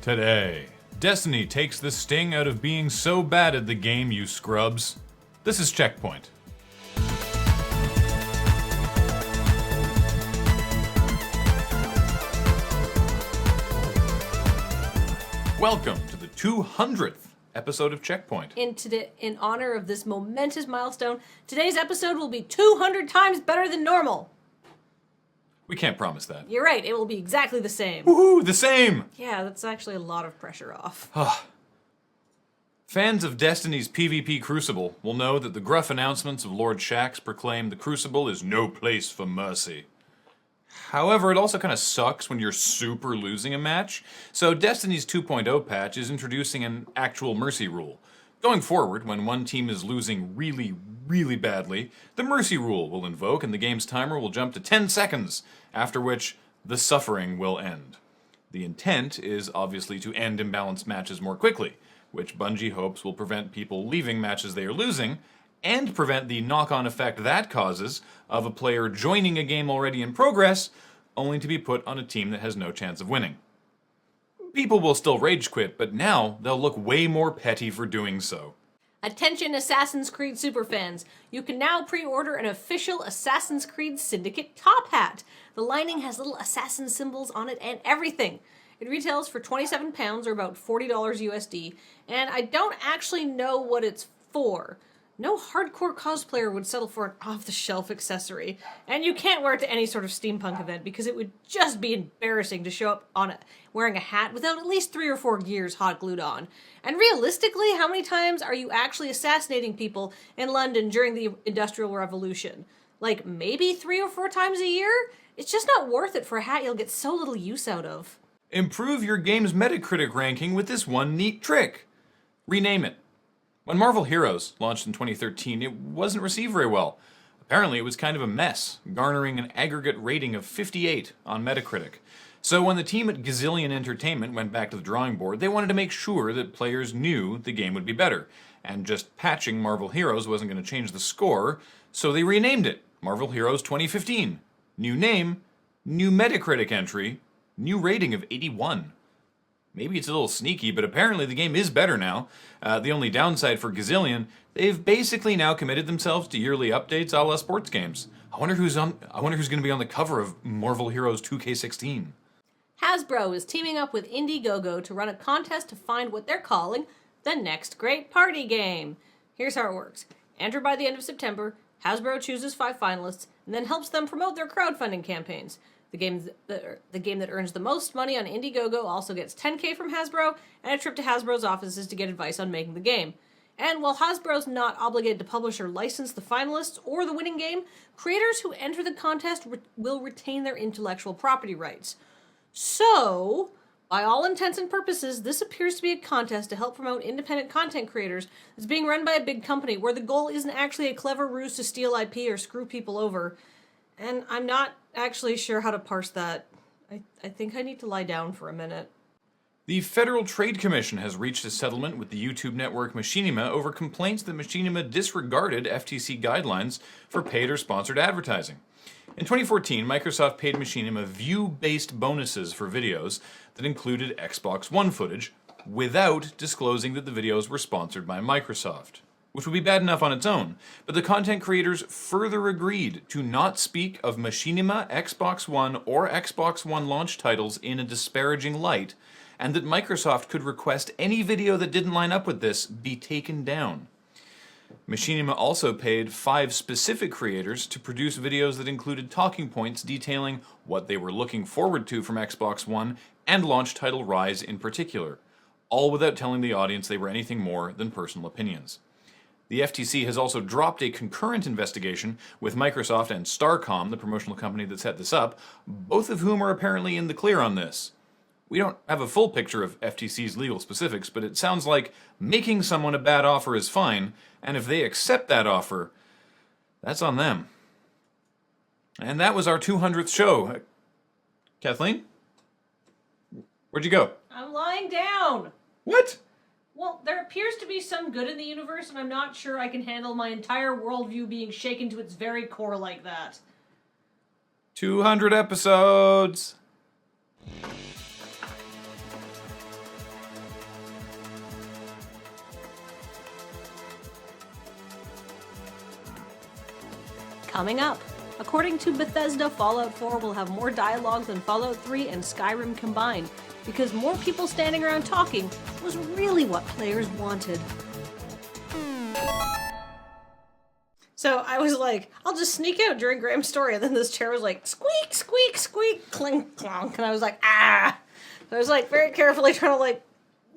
Today, Destiny takes the sting out of being so bad at the game, you scrubs. This is CheckPoint. Welcome to the 200th episode of CheckPoint. In honor of this momentous milestone, today's episode will be 200 times better than normal. We can't promise that. You're right, it will be exactly the same. Woohoo, the same! Yeah, that's actually a lot of pressure off. Fans of Destiny's PvP Crucible will know that the gruff announcements of Lord Shaxx proclaim the Crucible is no place for mercy. However, it also kind of sucks when you're super losing a match, so Destiny's 2.0 patch is introducing an actual mercy rule. Going forward, when one team is losing really badly, the mercy rule will invoke and the game's timer will jump to 10 seconds, after which the suffering will end. The intent is obviously to end imbalanced matches more quickly, which Bungie hopes will prevent people leaving matches they are losing, and prevent the knock-on effect that causes of a player joining a game already in progress, only to be put on a team that has no chance of winning. People will still rage quit, but now they'll look way more petty for doing so. Attention Assassin's Creed superfans, you can now pre-order an official Assassin's Creed Syndicate top hat. The lining has little assassin symbols on it and everything. It retails for £27 or about $40 USD, and I don't actually know what it's for. No hardcore cosplayer would settle for an off-the-shelf accessory, and you can't wear it to any sort of steampunk event because it would just be embarrassing to show up on it wearing a hat without at least 3 or 4 gears hot glued on. And realistically, how many times are you actually assassinating people in London during the Industrial Revolution? Like, maybe 3 or 4 times a year? It's just not worth it for a hat you'll get so little use out of. Improve your game's Metacritic ranking with this one neat trick. Rename it. When Marvel Heroes launched in 2013, it wasn't received very well. Apparently, it was kind of a mess, garnering an aggregate rating of 58 on Metacritic. So when the team at Gazillion Entertainment went back to the drawing board, they wanted to make sure that players knew the game would be better, and just patching Marvel Heroes wasn't going to change the score, so they renamed it Marvel Heroes 2015. New name, new Metacritic entry, new rating of 81. Maybe it's a little sneaky, but apparently the game is better now. The only downside for Gazillion, they've basically now committed themselves to yearly updates a la sports games. I wonder who's going to be on the cover of Marvel Heroes 2K16. Hasbro is teaming up with IndieGoGo to run a contest to find what they're calling the next great party game. Here's how it works. Enter by the end of September, Hasbro chooses 5 finalists, and then helps them promote their crowdfunding campaigns. The game that earns the most money on IndieGoGo also gets $10K from Hasbro and a trip to Hasbro's offices to get advice on making the game. And while Hasbro's not obligated to publish or license the finalists or the winning game, creators who enter the contest will retain their intellectual property rights. So, by all intents and purposes, this appears to be a contest to help promote independent content creators that's being run by a big company where the goal isn't actually a clever ruse to steal IP or screw people over. And I'm not actually sure how to parse that. I think I need to lie down for a minute. The Federal Trade Commission has reached a settlement with the YouTube network Machinima over complaints that Machinima disregarded FTC guidelines for paid or sponsored advertising. In 2014, Microsoft paid Machinima view-based bonuses for videos that included Xbox One footage without disclosing that the videos were sponsored by Microsoft, which would be bad enough on its own, but the content creators further agreed to not speak of Machinima, Xbox One, or Xbox One launch titles in a disparaging light, and that Microsoft could request any video that didn't line up with this be taken down. Machinima also paid 5 specific creators to produce videos that included talking points detailing what they were looking forward to from Xbox One and launch title Rise in particular, all without telling the audience they were anything more than personal opinions. The FTC has also dropped a concurrent investigation with Microsoft and Starcom, the promotional company that set this up, both of whom are apparently in the clear on this. We don't have a full picture of FTC's legal specifics, but it sounds like making someone a bad offer is fine, and if they accept that offer, that's on them. And that was our 200th show. Kathleen? Where'd you go? I'm lying down. What? Well, there appears to be some good in the universe, and I'm not sure I can handle my entire worldview being shaken to its very core like that. 200 episodes. Coming up, according to Bethesda, Fallout 4 will have more dialogue than Fallout 3 and Skyrim combined, because more people standing around talking was really what players wanted. So I was like, I'll just sneak out during Graham's story, and then this chair was like, squeak, squeak, squeak, clink, clonk, and I was like, ah! So I was like very carefully trying to like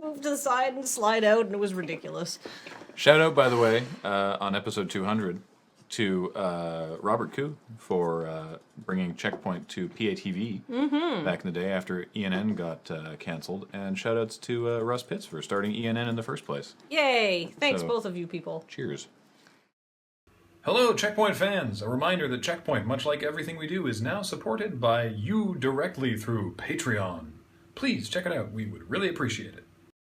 move to the side and slide out, and it was ridiculous. Shout out, by the way, on episode 200 to Robert Koo for bringing CheckPoint to PATV back in the day after ENN got canceled. And shout outs to Russ Pitts for starting ENN in the first place. Yay! Thanks, So, both of you people. Cheers. Hello, CheckPoint fans! A reminder that CheckPoint, much like everything we do, is now supported by you directly through Patreon. Please check it out. We would really appreciate it.